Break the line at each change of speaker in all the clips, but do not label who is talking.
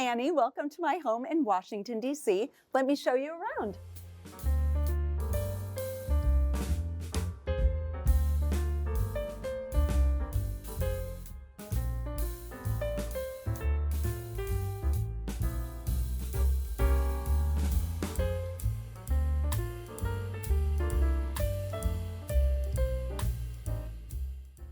Annie. Welcome to my home in Washington, D.C. Let me show you around.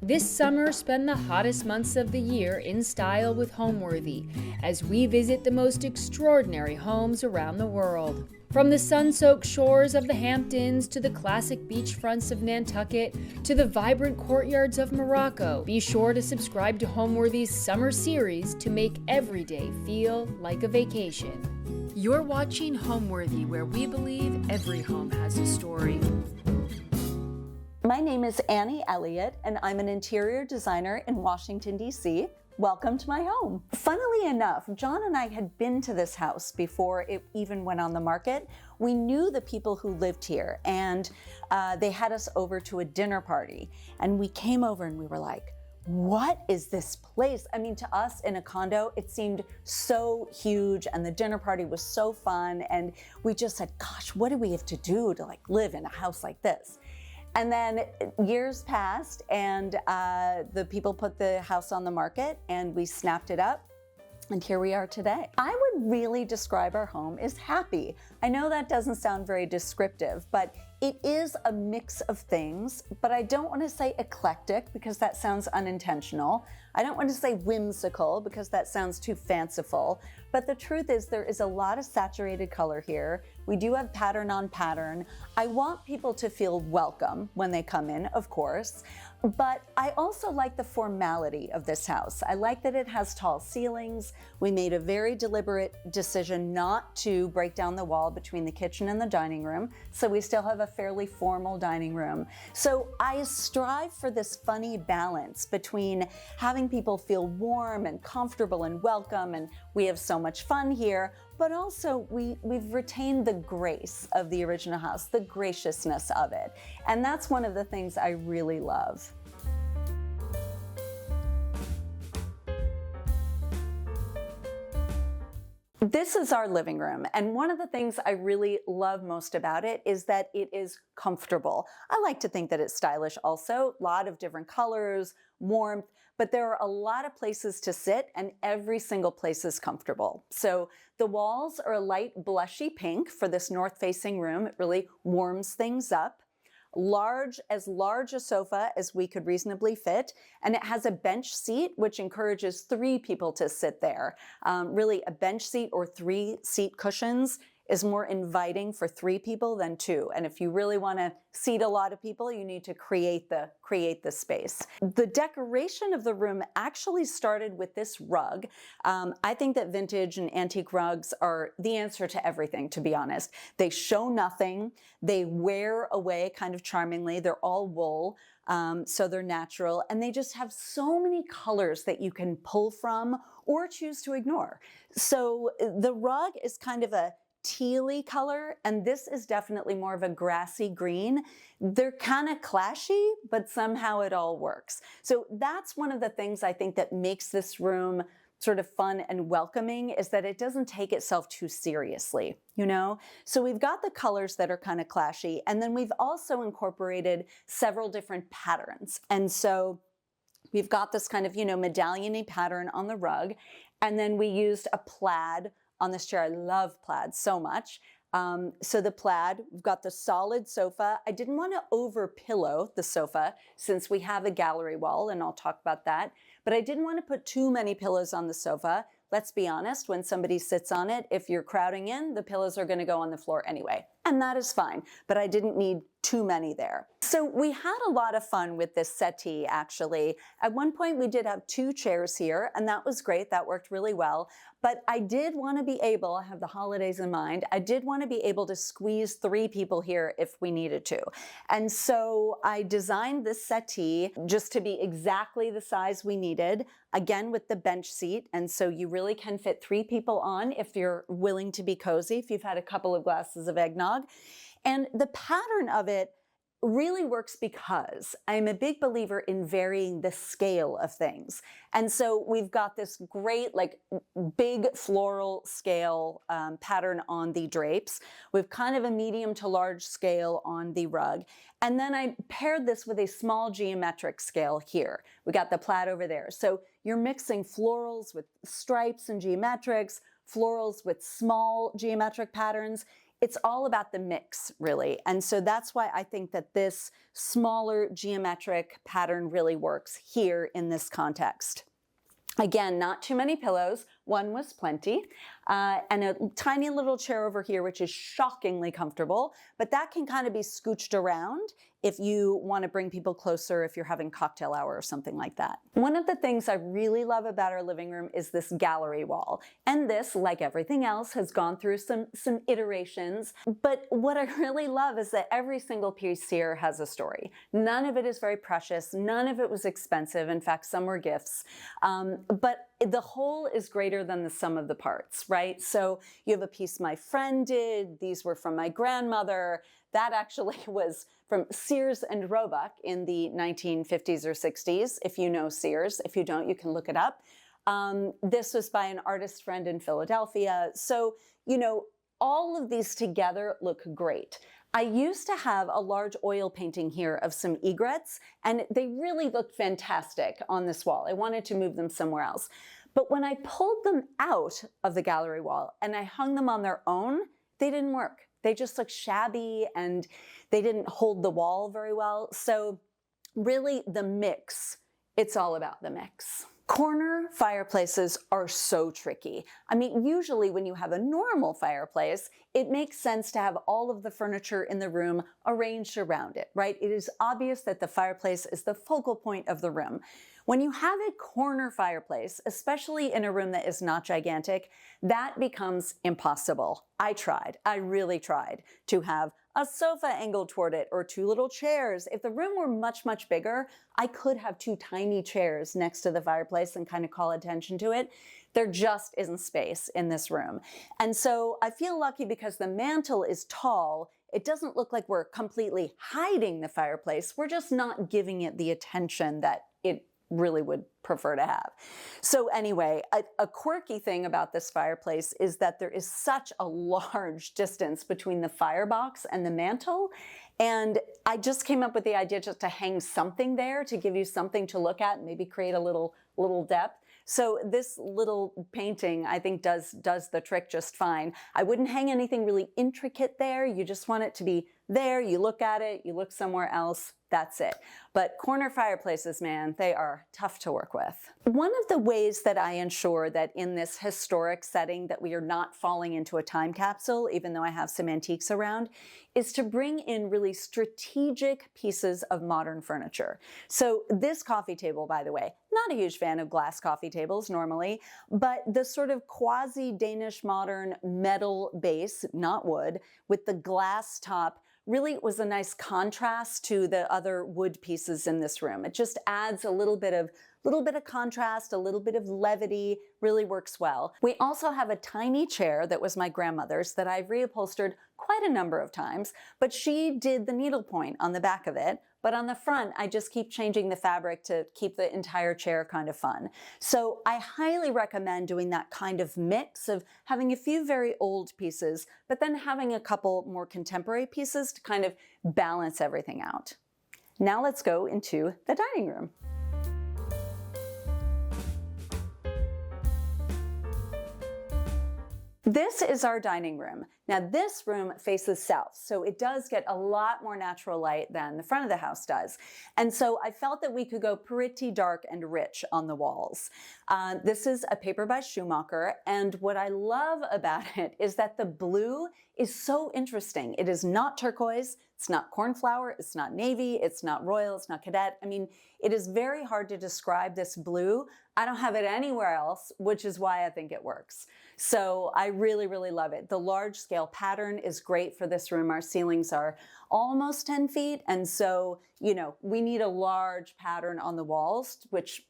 This summer, spend the hottest months of the year in style with Homeworthy as we visit the most extraordinary homes around the world. From the sun-soaked shores of the Hamptons to the classic beachfronts of Nantucket to the vibrant courtyards of Morocco, be sure to subscribe to Homeworthy's summer series to make every day feel like a vacation. You're watching Homeworthy, where we believe every home has a story.
My name is Annie Elliott, and I'm an interior designer in Washington, D.C. Welcome to my home. Funnily enough, John and I had been to this house before it even went on the market. We knew the people who lived here, and they had us over to a dinner party. And we came over and we were like, what is this place? I mean, to us in a condo, it seemed so huge, and the dinner party was so fun. And we just said, gosh, what do we have to do to live in a house like this? And then years passed, and the people put the house on the market, and we snapped it up, and here we are today. I would really describe our home as happy. I know that doesn't sound very descriptive, but it is a mix of things, but I don't want to say eclectic because that sounds unintentional. I don't want to say whimsical because that sounds too fanciful. But the truth is there is a lot of saturated color here. We do have pattern on pattern. I want people to feel welcome when they come in, of course. But I also like the formality of this house. I like that it has tall ceilings. We made a very deliberate decision not to break down the wall between the kitchen and the dining room, so we still have a fairly formal dining room. So I strive for this funny balance between having people feel warm and comfortable and welcome, and we have so much fun here, but also we've retained the grace of the original house, the graciousness of it. And that's one of the things I really love. This is our living room, and one of the things I really love most about it is that it is comfortable. I like to think that it's stylish also, a lot of different colors, warmth, but there are a lot of places to sit, and every single place is comfortable. So the walls are a light blushy pink for this north-facing room. It really warms things up. Large a sofa as we could reasonably fit, and it has a bench seat which encourages 3 people to sit there. Really, a bench seat or 3 seat cushions is more inviting for 3 people than 2. And if you really want to seat a lot of people, you need to create the space. The decoration of the room actually started with this rug. I think that vintage and antique rugs are the answer to everything, to be honest. They show nothing. They wear away kind of charmingly. They're all wool. So they're natural, and they just have so many colors that you can pull from or choose to ignore. So the rug is kind of a tealy color, and this is definitely more of a grassy green. They're kind of clashy, but somehow it all works. So that's one of the things I think that makes this room sort of fun and welcoming, is that it doesn't take itself too seriously, you know? So we've got the colors that are kind of clashy, and then we've also incorporated several different patterns. And so we've got this kind of, medallion-y pattern on the rug, and then we used a plaid on this chair. I love plaid so much. So the plaid, we've got the solid sofa. I didn't want to over pillow the sofa since we have a gallery wall, and I'll talk about that. But I didn't want to put too many pillows on the sofa. Let's be honest, when somebody sits on it, if you're crowding in, the pillows are going to go on the floor anyway. And that is fine, but I didn't need too many there. So we had a lot of fun with this settee, actually. At one point, we did have 2 chairs here, and that was great. That worked really well. But I did want to be able, I have the holidays in mind, I did want to be able to squeeze 3 people here if we needed to. And so I designed this settee just to be exactly the size we needed, again with the bench seat. And so you really can fit 3 people on if you're willing to be cozy, if you've had a couple of glasses of eggnog. And the pattern of it really works because I'm a big believer in varying the scale of things. And so we've got this great, like, big floral scale pattern on the drapes. We've kind of a medium to large scale on the rug. And then I paired this with a small geometric scale here. We got the plaid over there. So you're mixing florals with stripes and geometrics, florals with small geometric patterns. It's all about the mix, really. And so that's why I think that this smaller geometric pattern really works here in this context. Again, not too many pillows. One was plenty. And a tiny little chair over here, which is shockingly comfortable, but that can kind of be scooched around if you want to bring people closer, if you're having cocktail hour or something like that. One of the things I really love about our living room is this gallery wall. And this, like everything else, has gone through some iterations. But what I really love is that every single piece here has a story. None of it is very precious. None of it was expensive. In fact, some were gifts. But the whole is greater than the sum of the parts, right? So you have a piece my friend did. These were from my grandmother. That actually was from Sears and Roebuck in the 1950s or 60s. If you know Sears, if you don't, you can look it up. This was by an artist friend in Philadelphia. So, you know, all of these together look great. I used to have a large oil painting here of some egrets, and they really looked fantastic on this wall. I wanted to move them somewhere else. But when I pulled them out of the gallery wall and I hung them on their own, they didn't work. They just looked shabby and they didn't hold the wall very well. So really the mix, it's all about the mix. Corner fireplaces are so tricky. I mean, usually when you have a normal fireplace, it makes sense to have all of the furniture in the room arranged around it, right? It is obvious that the fireplace is the focal point of the room. When you have a corner fireplace, especially in a room that is not gigantic, that becomes impossible. I really tried to have a sofa angled toward it or two little chairs. If the room were much, much bigger, I could have two tiny chairs next to the fireplace and kind of call attention to it. There just isn't space in this room. And so I feel lucky because the mantle is tall. It doesn't look like we're completely hiding the fireplace. We're just not giving it the attention that it really would prefer to have. So anyway, a quirky thing about this fireplace is that there is such a large distance between the firebox and the mantle. And I just came up with the idea just to hang something there to give you something to look at, maybe create a little depth. So this little painting, I think, does the trick just fine. I wouldn't hang anything really intricate there. You just want it to be there. You look at it, you look somewhere else, that's it. But corner fireplaces, man, they are tough to work with. One of the ways that I ensure that in this historic setting that we are not falling into a time capsule, even though I have some antiques around, is to bring in really strategic pieces of modern furniture. So this coffee table, by the way, not a huge fan of glass coffee tables normally, but the sort of quasi-Danish modern metal base, not wood, with the glass top really was a nice contrast to the other wood pieces in this room. It just adds a little bit of contrast, a little bit of levity, really works well. We also have a tiny chair that was my grandmother's that I've reupholstered quite a number of times, but she did the needlepoint on the back of it. But on the front, I just keep changing the fabric to keep the entire chair kind of fun. So I highly recommend doing that kind of mix of having a few very old pieces, but then having a couple more contemporary pieces to kind of balance everything out. Now let's go into the dining room. This is our dining room. Now this room faces south, so it does get a lot more natural light than the front of the house does. And so I felt that we could go pretty dark and rich on the walls. This is a paper by Schumacher, and what I love about it is that the blue is so interesting. It is not turquoise, it's not cornflower, it's not navy, it's not royal, it's not cadet. I mean, it is very hard to describe this blue. I don't have it anywhere else, which is why I think it works. So I really, really love it. The large scale pattern is great for this room. Our ceilings are almost 10 feet. And so, you know, we need a large pattern on the walls, which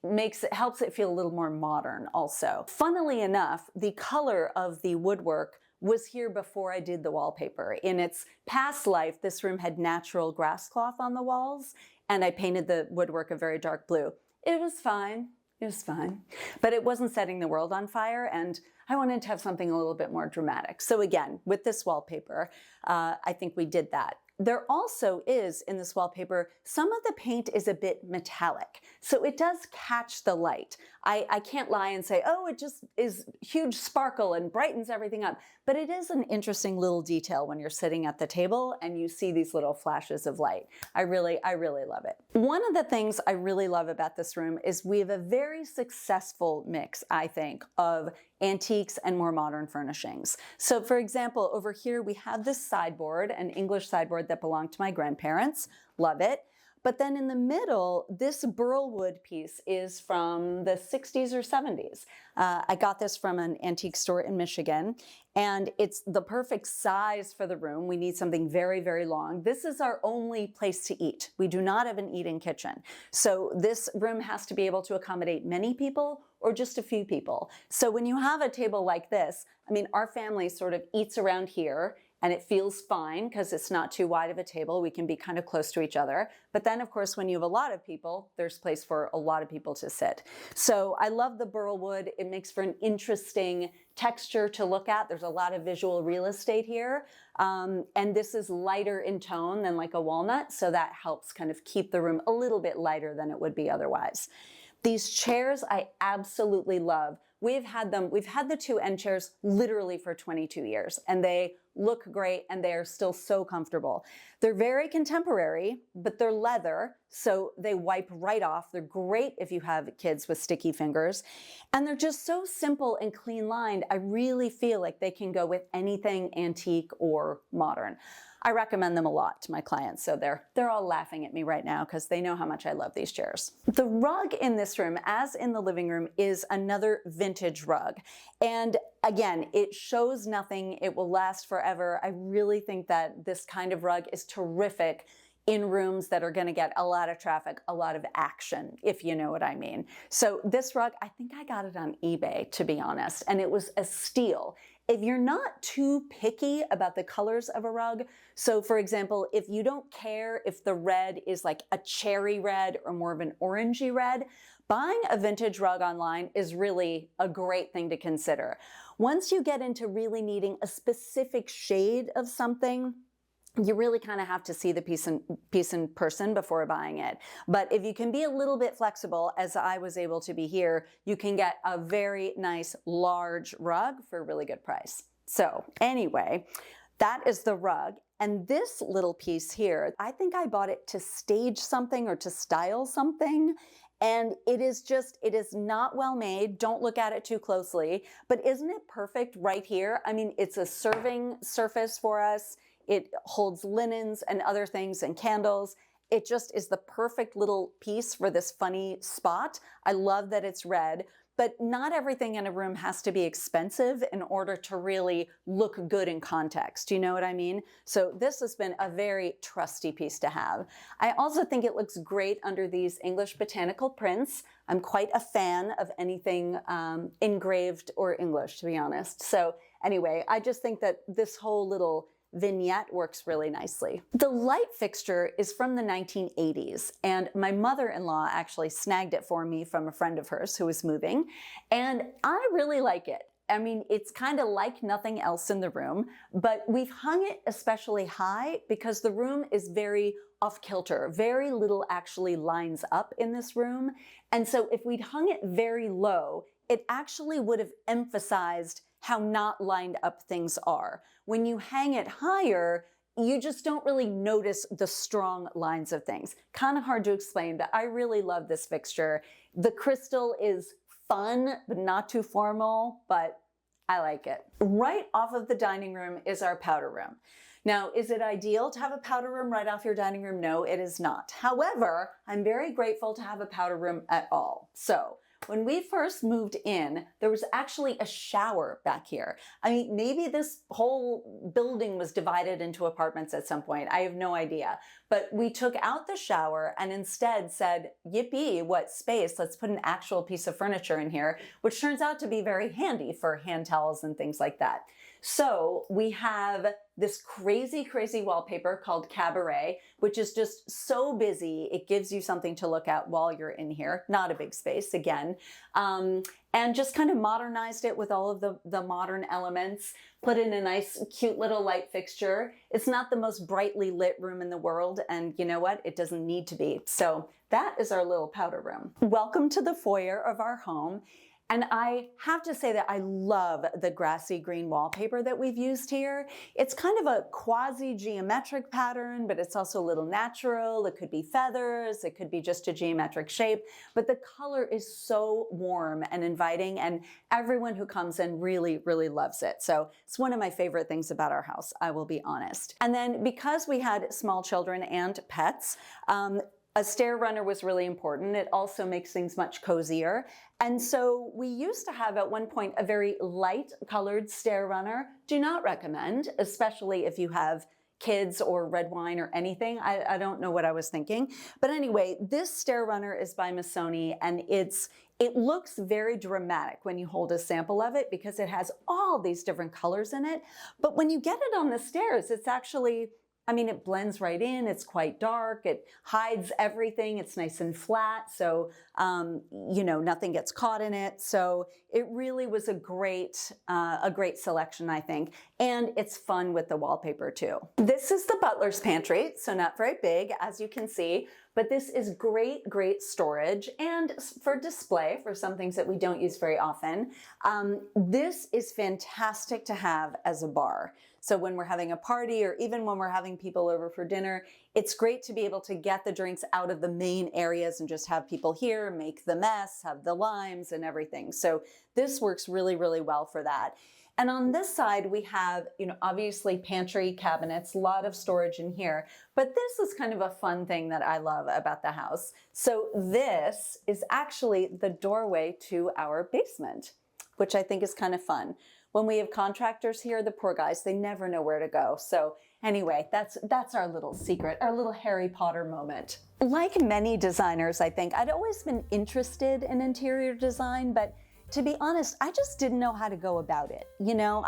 helps it feel a little more modern also. Funnily enough, the color of the woodwork was here before I did the wallpaper. In its past life, this room had natural grass cloth on the walls, and I painted the woodwork a very dark blue. It was fine. It was fine. But it wasn't setting the world on fire, and I wanted to have something a little bit more dramatic. So again, with this wallpaper, I think we did that. There also is, in this wallpaper, some of the paint is a bit metallic, so it does catch the light. I can't lie and say, oh, it just is huge sparkle and brightens everything up, but it is an interesting little detail when you're sitting at the table and you see these little flashes of light. I really love it. One of the things I really love about this room is we have a very successful mix, I think, of antiques and more modern furnishings. So for example, over here we have this sideboard, an English sideboard that belonged to my grandparents. Love it. But then in the middle, this burl wood piece is from the 60s or 70s. I got this from an antique store in Michigan, and it's the perfect size for the room. We need something very, very long. This is our only place to eat. We do not have an eat-in kitchen. So this room has to be able to accommodate many people or just a few people. So when you have a table like this, I mean, our family sort of eats around here, and it feels fine because it's not too wide of a table. We can be kind of close to each other. But then, of course, when you have a lot of people, there's place for a lot of people to sit. So I love the burl wood. It makes for an interesting texture to look at. There's a lot of visual real estate here. And this is lighter in tone than like a walnut, so that helps kind of keep the room a little bit lighter than it would be otherwise. These chairs I absolutely love. We've had the two end chairs literally for 22 years, and they look great and they are still so comfortable. They're very contemporary, but they're leather, so they wipe right off. They're great if you have kids with sticky fingers, and they're just so simple and clean lined. I really feel like they can go with anything antique or modern. I recommend them a lot to my clients, so they're all laughing at me right now because they know how much I love these chairs. The rug in this room, as in the living room, is another vintage rug. And again, it shows nothing. It will last forever. I really think that this kind of rug is terrific in rooms that are going to get a lot of traffic, a lot of action, if you know what I mean. So this rug, I think I got it on eBay, to be honest, and it was a steal. If you're not too picky about the colors of a rug, so for example, if you don't care if the red is like a cherry red or more of an orangey red, buying a vintage rug online is really a great thing to consider. Once you get into really needing a specific shade of something, you really kind of have to see the piece in person before buying it. But if you can be a little bit flexible, as I was able to be here, you can get a very nice large rug for a really good price. So anyway, that is the rug. And this little piece here, I think I bought it to stage something or to style something. And it is not well made. Don't look at it too closely, but isn't it perfect right here? I mean, it's a serving surface for us. It holds linens and other things and candles. It just is the perfect little piece for this funny spot. I love that it's red, but not everything in a room has to be expensive in order to really look good in context. Do you know what I mean? So this has been a very trusty piece to have. I also think it looks great under these English botanical prints. I'm quite a fan of anything engraved or English, to be honest. So anyway, I just think that this whole little vignette works really nicely. The light fixture is from the 1980s, and my mother-in-law actually snagged it for me from a friend of hers who was moving, and I really like it. I mean, it's kind of like nothing else in the room, but we've hung it especially high because the room is very off-kilter. Very little actually lines up in this room, and so if we'd hung it very low, it actually would have emphasized how not lined up things are. When you hang it higher, you just don't really notice the strong lines of things. Kind of hard to explain, but I really love this fixture. The crystal is fun, but not too formal, but I like it. Right off of the dining room is our powder room. Now, is it ideal to have a powder room right off your dining room? No, it is not. However, I'm very grateful to have a powder room at all. So, when we first moved in, there was actually a shower back here. I mean, maybe this whole building was divided into apartments at some point. I have no idea. But we took out the shower and instead said, yippee, what space, let's put an actual piece of furniture in here, which turns out to be very handy for hand towels and things like that. So we have this crazy, crazy wallpaper called Cabaret, which is just so busy. It gives you something to look at while you're in here. Not a big space, again. And just kind of modernized it with all of the modern elements, put in a nice, cute little light fixture. It's not the most brightly lit room in the world, and you know what? It doesn't need to be. So that is our little powder room. Welcome to the foyer of our home. And I have to say that I love the grassy green wallpaper that we've used here. It's kind of a quasi-geometric pattern, but it's also a little natural. It could be feathers, it could be just a geometric shape, but the color is so warm and inviting, and everyone who comes in really, really loves it. So it's one of my favorite things about our house, I will be honest. And then because we had small children and pets, a stair runner was really important. It also makes things much cozier. And so we used to have at one point a very light colored stair runner. Do not recommend, especially if you have kids or red wine or anything. I don't know what I was thinking. But anyway, this stair runner is by Missoni, and it looks very dramatic when you hold a sample of it because it has all these different colors in it. But when you get it on the stairs, it's actually, I mean, it blends right in. It's quite dark. It hides everything. It's nice and flat. So, you know, nothing gets caught in it. So it really was a great selection, I think. And it's fun with the wallpaper too. This is the Butler's pantry. So not very big, as you can see, but this is great, great storage and for display for some things that we don't use very often. This is fantastic to have as a bar. So when we're having a party or even when we're having people over for dinner, it's great to be able to get the drinks out of the main areas and just have people here, make the mess, have the limes and everything. So this works really, really well for that. And on this side, we have, you know, obviously pantry cabinets, a lot of storage in here, but this is kind of a fun thing that I love about the house. So this is actually the doorway to our basement, which I think is kind of fun. When we have contractors here, the poor guys, they never know where to go. So anyway, that's our little secret, our little Harry Potter moment. Like many designers, I think, I'd always been interested in interior design, but to be honest, I just didn't know how to go about it. You know,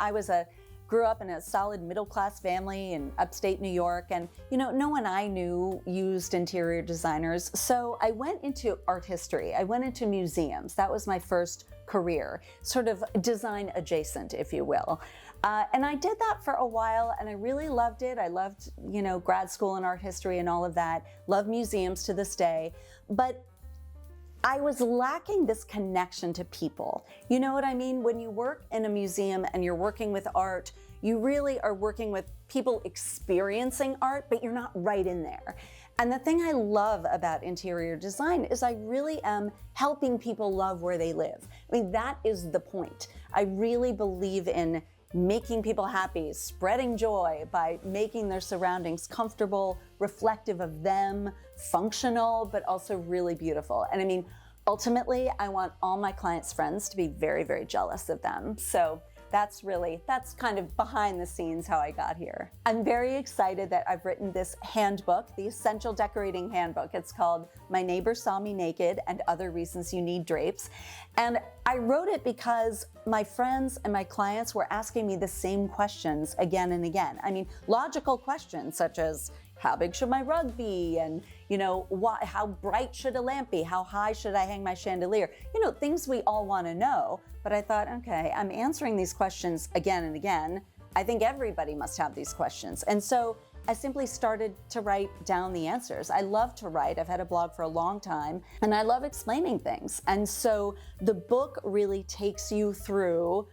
grew up in a solid middle-class family in upstate New York, and you know, no one I knew used interior designers. So I went into art history. I went into museums. That was my first career, sort of design adjacent, if you will. And I did that for a while, and I really loved it. I loved, you know, grad school and art history and all of that. Love museums to this day. But I was lacking this connection to people. You know what I mean? When you work in a museum and you're working with art, you really are working with people experiencing art, but you're not right in there. And the thing I love about interior design is I really am helping people love where they live. I mean, that is the point. I really believe in making people happy, spreading joy by making their surroundings comfortable, reflective of them, functional, but also really beautiful. And I mean, ultimately, I want all my clients' friends to be very, very jealous of them. So that's kind of behind the scenes how I got here. I'm very excited that I've written this handbook, the Essential Decorating Handbook. It's called My Neighbor Saw Me Naked and Other Reasons You Need Drapes. And I wrote it because my friends and my clients were asking me the same questions again and again. I mean, logical questions such as, how big should my rug be? And, you know, how bright should a lamp be? How high should I hang my chandelier? You know, things we all want to know. But I thought, okay, I'm answering these questions again and again. I think everybody must have these questions. And so I simply started to write down the answers. I love to write. I've had a blog for a long time, and I love explaining things. And so the book really takes you through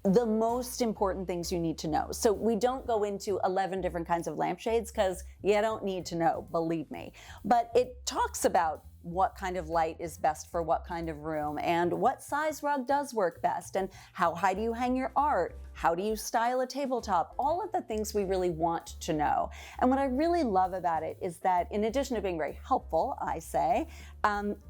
the most important things you need to know. So we don't go into 11 different kinds of lampshades because you don't need to know, believe me. But it talks about what kind of light is best for what kind of room and what size rug does work best and how high do you hang your art, how do you style a tabletop, all of the things we really want to know. And what I really love about it is that in addition to being very helpful, I say,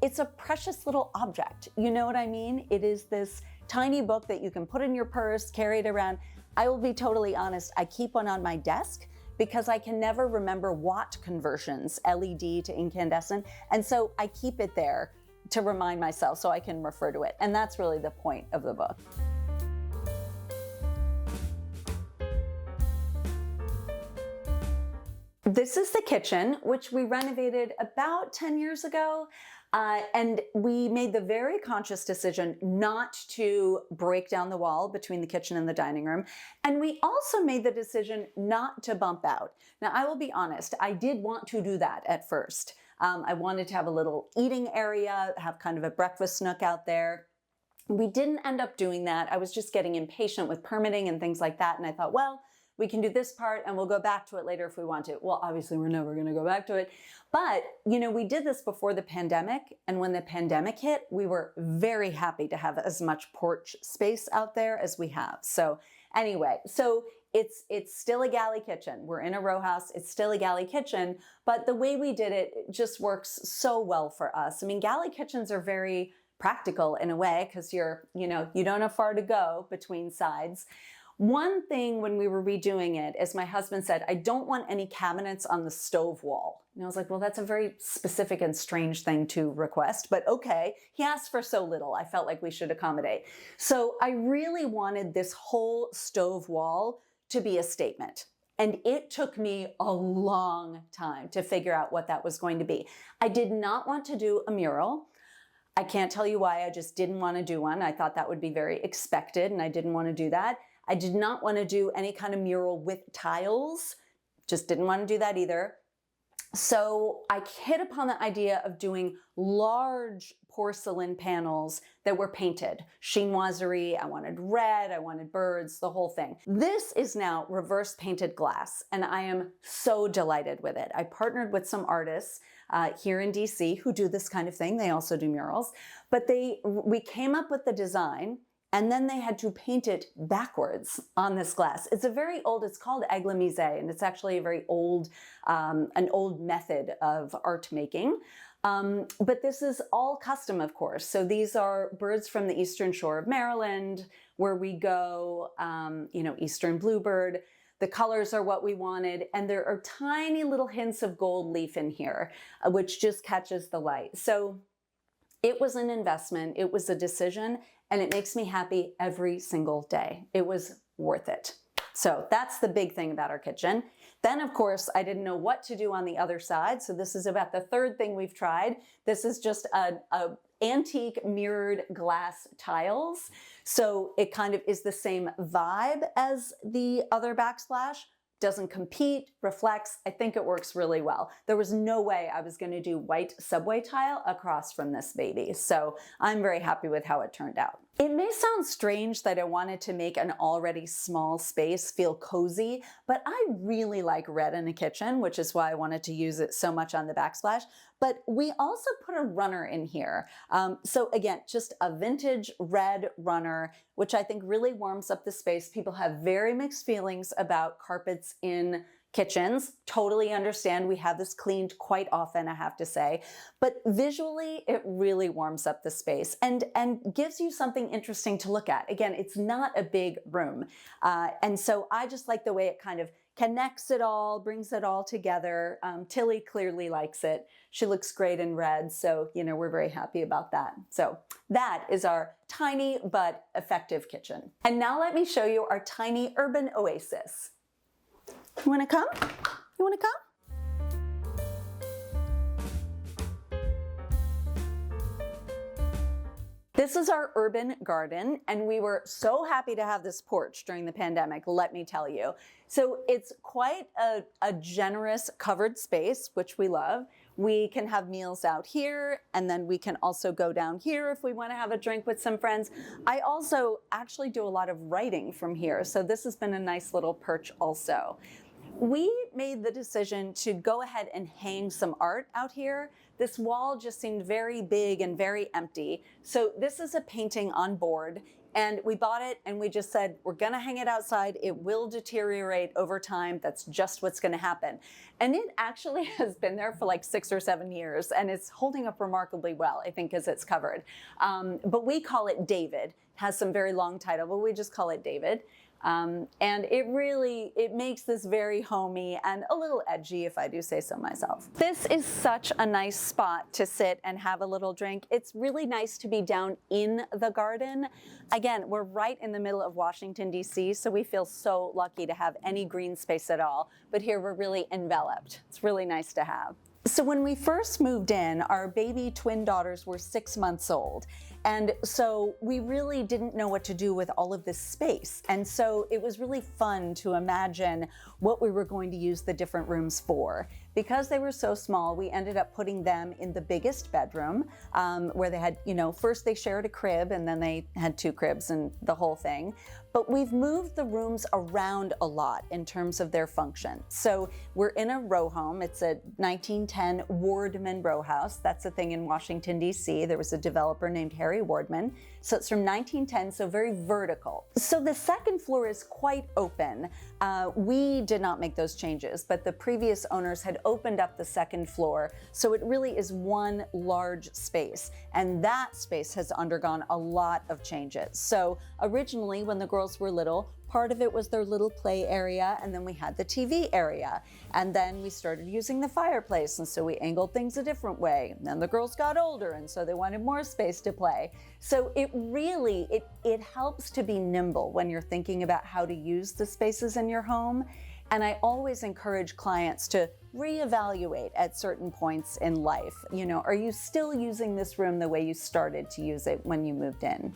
it's a precious little object. You know what I mean? It is this tiny book that you can put in your purse, carry it around. I will be totally honest, I keep one on my desk because I can never remember watt conversions, LED to incandescent. And so I keep it there to remind myself so I can refer to it. And that's really the point of the book. This is the kitchen, which we renovated about 10 years ago. And we made the very conscious decision not to break down the wall between the kitchen and the dining room. And we also made the decision not to bump out. Now, I will be honest, I did want to do that at first. I wanted to have a little eating area, have kind of a breakfast nook out there. We didn't end up doing that. I was just getting impatient with permitting and things like that. And I thought, well, we can do this part and we'll go back to it later if we want to. Well, obviously we're never going to go back to it. But, you know, we did this before the pandemic. And when the pandemic hit, we were very happy to have as much porch space out there as we have. So anyway, so it's still a galley kitchen. We're in a row house. It's still a galley kitchen. But the way we did it just works so well for us. I mean, galley kitchens are very practical in a way because you don't have far to go between sides. One thing when we were redoing it is my husband said, I don't want any cabinets on the stove wall. And I was like, well, that's a very specific and strange thing to request, but okay. He asked for so little. I felt like we should accommodate. So I really wanted this whole stove wall to be a statement. And it took me a long time to figure out what that was going to be. I did not want to do a mural. I can't tell you why. I just didn't want to do one. I thought that would be very expected and I didn't want to do that. I did not want to do any kind of mural with tiles. Just didn't want to do that either. So I hit upon the idea of doing large porcelain panels that were painted. Chinoiserie, I wanted red, I wanted birds, the whole thing. This is now reverse painted glass, and I am so delighted with it. I partnered with some artists here in DC who do this kind of thing. They also do murals, but we came up with the design and then they had to paint it backwards on this glass. It's called aglamise, and it's actually a very old, an old method of art making. But this is all custom, of course. So these are birds from the eastern shore of Maryland, where we go, eastern bluebird. The colors are what we wanted, and there are tiny little hints of gold leaf in here, which just catches the light. So it was an investment, it was a decision, and it makes me happy every single day. It was worth it. So that's the big thing about our kitchen. Then, of course, I didn't know what to do on the other side. So this is about the third thing we've tried. This is just a antique mirrored glass tiles. So it kind of is the same vibe as the other backsplash. Doesn't compete, reflects. I think it works really well. There was no way I was going to do white subway tile across from this baby. So I'm very happy with how it turned out. It may sound strange that I wanted to make an already small space feel cozy, but I really like red in a kitchen, which is why I wanted to use it so much on the backsplash. But we also put a runner in here. So again, just a vintage red runner, which I think really warms up the space. People have very mixed feelings about carpets in kitchens. Totally understand. We have this cleaned quite often, I have to say. But visually, it really warms up the space and gives you something interesting to look at. Again, it's not a big room. And so I just like the way it kind of connects it all, brings it all together. Tilly clearly likes it. She looks great in red. So, we're very happy about that. So that is our tiny but effective kitchen. And now let me show you our tiny urban oasis. You want to come? You want to come? This is our urban garden, and we were so happy to have this porch during the pandemic, let me tell you. So it's quite a generous covered space, which we love. We can have meals out here, and then we can also go down here if we want to have a drink with some friends. I also actually do a lot of writing from here, so this has been a nice little perch also. We made the decision to go ahead and hang some art out here. This wall just seemed very big and very empty. So this is a painting on board, and we bought it and we just said, we're gonna hang it outside. It will deteriorate over time. That's just what's gonna happen. And it actually has been there for like 6 or 7 years, and it's holding up remarkably well, I think, as it's covered. But we call it David. It has some very long title, but we just call it David. And it makes this very homey and a little edgy, if I do say so myself. This is such a nice spot to sit and have a little drink. It's really nice to be down in the garden. Again, we're right in the middle of Washington, D.C., so we feel so lucky to have any green space at all. But here we're really enveloped. It's really nice to have. So when we first moved in, our baby twin daughters were 6 months old. And so we really didn't know what to do with all of this space. And so it was really fun to imagine what we were going to use the different rooms for. Because they were so small, we ended up putting them in the biggest bedroom, where they had, first they shared a crib and then they had 2 cribs and the whole thing. But we've moved the rooms around a lot in terms of their function. So we're in a row home. It's a 1910 Wardman row house. That's a thing in Washington, D.C. There was a developer named Wardman. So it's from 1910, so very vertical. So the second floor is quite open. We did not make those changes, but the previous owners had opened up the second floor. So it really is one large space. And that space has undergone a lot of changes. So originally, when the girls were little, part of it was their little play area, and then we had the TV area. And then we started using the fireplace, and so we angled things a different way. And then the girls got older, and so they wanted more space to play. So it really helps to be nimble when you're thinking about how to use the spaces in your home. And I always encourage clients to reevaluate at certain points in life. Are you still using this room the way you started to use it when you moved in?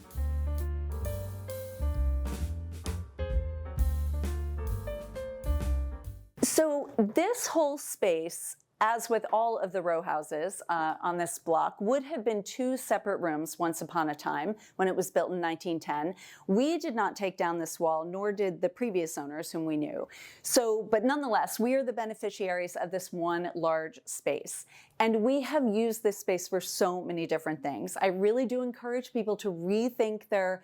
So this whole space, as with all of the row houses on this block, would have been 2 separate rooms once upon a time when it was built in 1910. We did not take down this wall, nor did the previous owners whom we knew. But nonetheless, we are the beneficiaries of this one large space. And we have used this space for so many different things. I really do encourage people to rethink their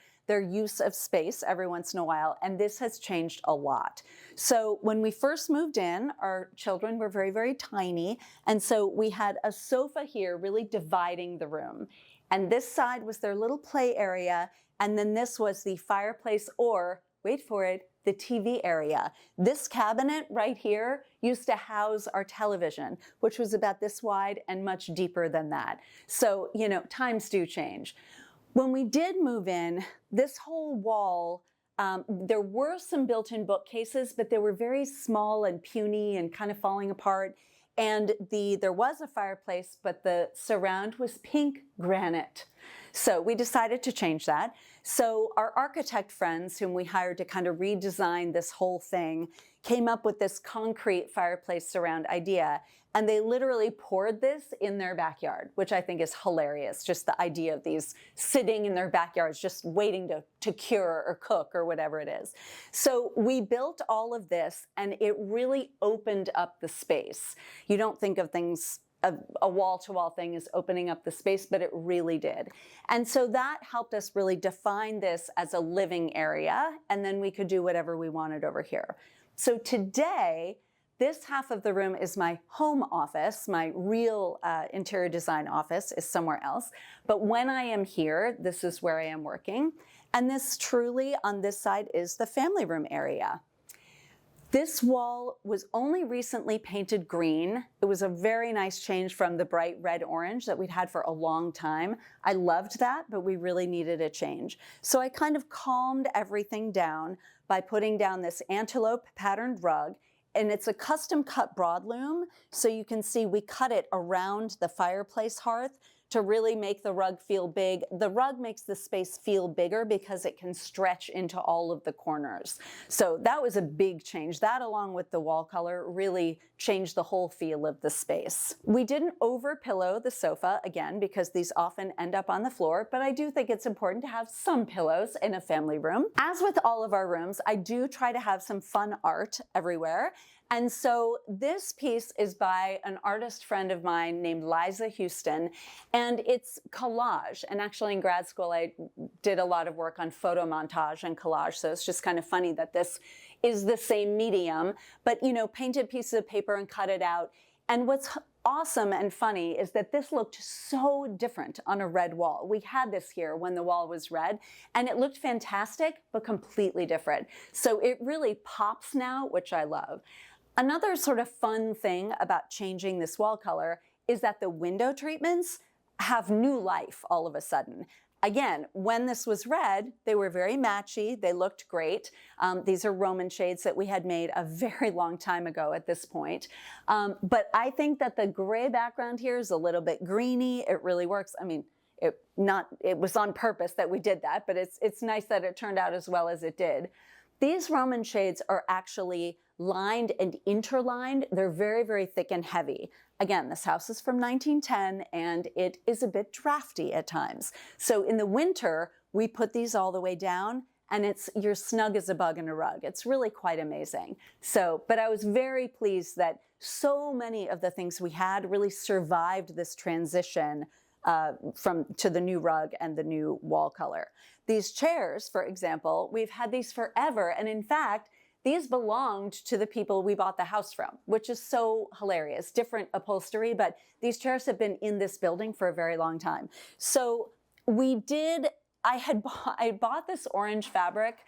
use of space every once in a while, and this has changed a lot. So when we first moved in, our children were very, very tiny, and so we had a sofa here really dividing the room. And this side was their little play area, and then this was the fireplace, or, wait for it, the TV area. This cabinet right here used to house our television, which was about this wide and much deeper than that. So, times do change. When we did move in, this whole wall, there were some built-in bookcases, but they were very small and puny and kind of falling apart. And there was a fireplace, but the surround was pink granite. So we decided to change that. So our architect friends, whom we hired to kind of redesign this whole thing, came up with this concrete fireplace surround idea. And they literally poured this in their backyard, which I think is hilarious. Just the idea of these sitting in their backyards, just waiting to cure or cook or whatever it is. So we built all of this, and it really opened up the space. You don't think of things, a wall-to-wall thing is opening up the space, but it really did. And so that helped us really define this as a living area, and then we could do whatever we wanted over here. So today, this half of the room is my home office. My real interior design office is somewhere else. But when I am here, this is where I am working. And this truly, on this side, is the family room area. This wall was only recently painted green. It was a very nice change from the bright red-orange that we'd had for a long time. I loved that, but we really needed a change. So I kind of calmed everything down by putting down this antelope patterned rug. And it's a custom cut broadloom, so you can see we cut it around the fireplace hearth to really make the rug feel big. The rug makes the space feel bigger because it can stretch into all of the corners. So that was a big change. That, along with the wall color, really changed the whole feel of the space. We didn't over-pillow the sofa, again, because these often end up on the floor, but I do think it's important to have some pillows in a family room. As with all of our rooms, I do try to have some fun art everywhere. And so this piece is by an artist friend of mine named Liza Houston, and it's collage. And actually in grad school, I did a lot of work on photo montage and collage, so it's just kind of funny that this is the same medium, but painted pieces of paper and cut it out. And what's awesome and funny is that this looked so different on a red wall. We had this here when the wall was red, and it looked fantastic, but completely different. So it really pops now, which I love. Another sort of fun thing about changing this wall color is that the window treatments have new life all of a sudden. Again, when this was red, they were very matchy. They looked great. These are Roman shades that we had made a very long time ago at this point. But I think that the gray background here is a little bit greeny. It really works. I mean, it was on purpose that we did that, but it's nice that it turned out as well as it did. These Roman shades are actually lined and interlined. They're very, very thick and heavy. Again, this house is from 1910 and it is a bit drafty at times. So in the winter, we put these all the way down and you're snug as a bug in a rug. It's really quite amazing. But I was very pleased that so many of the things we had really survived this transition to the new rug and the new wall color. These chairs, for example, we've had these forever. And in fact, these belonged to the people we bought the house from, which is so hilarious. Different upholstery, but these chairs have been in this building for a very long time. So I bought this orange fabric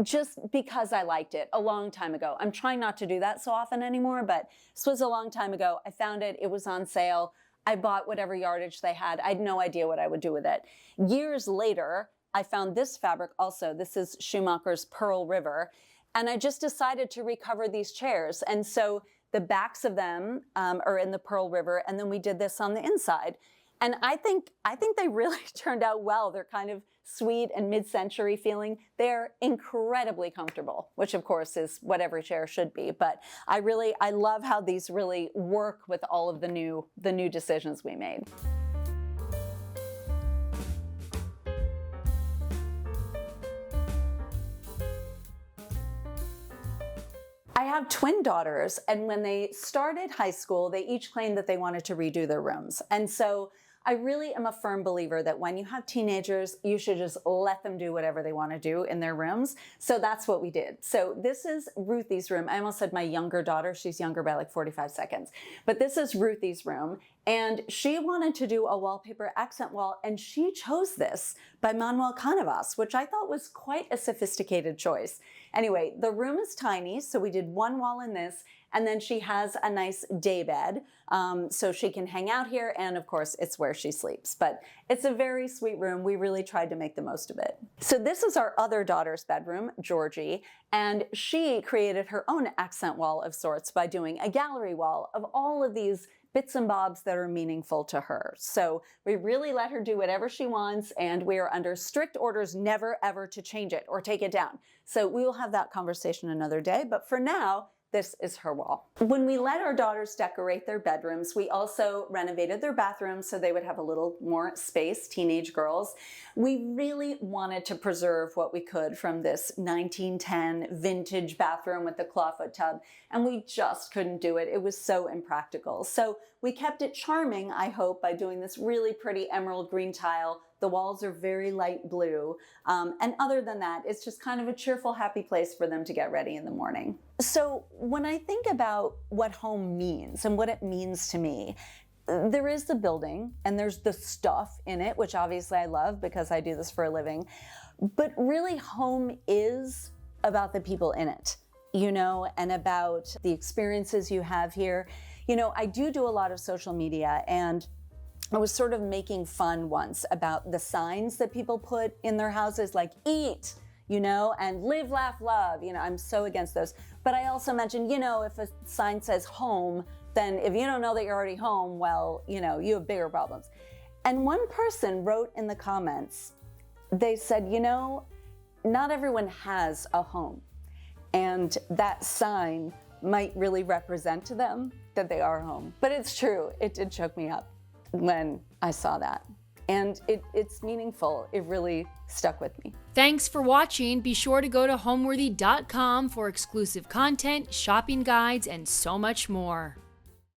just because I liked it a long time ago. I'm trying not to do that so often anymore, but this was a long time ago. I found it, it was on sale. I bought whatever yardage they had. I had no idea what I would do with it. Years later, I found this fabric also. This is Schumacher's Pearl River. And I just decided to recover these chairs. And so the backs of them are in the Pearl River, and then we did this on the inside. And I think they really turned out well. They're kind of sweet and mid-century feeling. They're incredibly comfortable, which of course is what every chair should be. But I love how these really work with all of the new decisions we made. I have twin daughters, and when they started high school, they each claimed that they wanted to redo their rooms. And so I really am a firm believer that when you have teenagers, you should just let them do whatever they want to do in their rooms. So that's what we did. So this is Ruthie's room. I almost said my younger daughter. She's younger by like 45 seconds. But this is Ruthie's room. And she wanted to do a wallpaper accent wall, and she chose this by Manuel Canavas, which I thought was quite a sophisticated choice. Anyway, the room is tiny, so we did one wall in this, and then she has a nice day bed, so she can hang out here, and of course, it's where she sleeps. But it's a very sweet room. We really tried to make the most of it. So this is our other daughter's bedroom, Georgie, and she created her own accent wall of sorts by doing a gallery wall of all of these bits and bobs that are meaningful to her. So we really let her do whatever she wants, and we are under strict orders never ever to change it or take it down. So we will have that conversation another day, but for now, this is her wall. When we let our daughters decorate their bedrooms, we also renovated their bathrooms so they would have a little more space, teenage girls. We really wanted to preserve what we could from this 1910 vintage bathroom with the clawfoot tub, and we just couldn't do it. It was so impractical. So we kept it charming, I hope, by doing this really pretty emerald green tile. The walls are very light blue. And other than that, it's just kind of a cheerful, happy place for them to get ready in the morning. So when I think about what home means and what it means to me, there is the building and there's the stuff in it, which obviously I love because I do this for a living. But really, home is about the people in it, and about the experiences you have here. I do a lot of social media, and I was sort of making fun once about the signs that people put in their houses, like eat, and live, laugh, love. I'm so against those. But I also mentioned, if a sign says home, then if you don't know that you're already home, well, you have bigger problems. And one person wrote in the comments, they said, not everyone has a home. And that sign might really represent to them that they are home. But it's true, it did choke me up when I saw that. And it's meaningful. It really stuck with me.
Thanks for watching. Be sure to go to homeworthy.com for exclusive content, shopping guides, and so much more.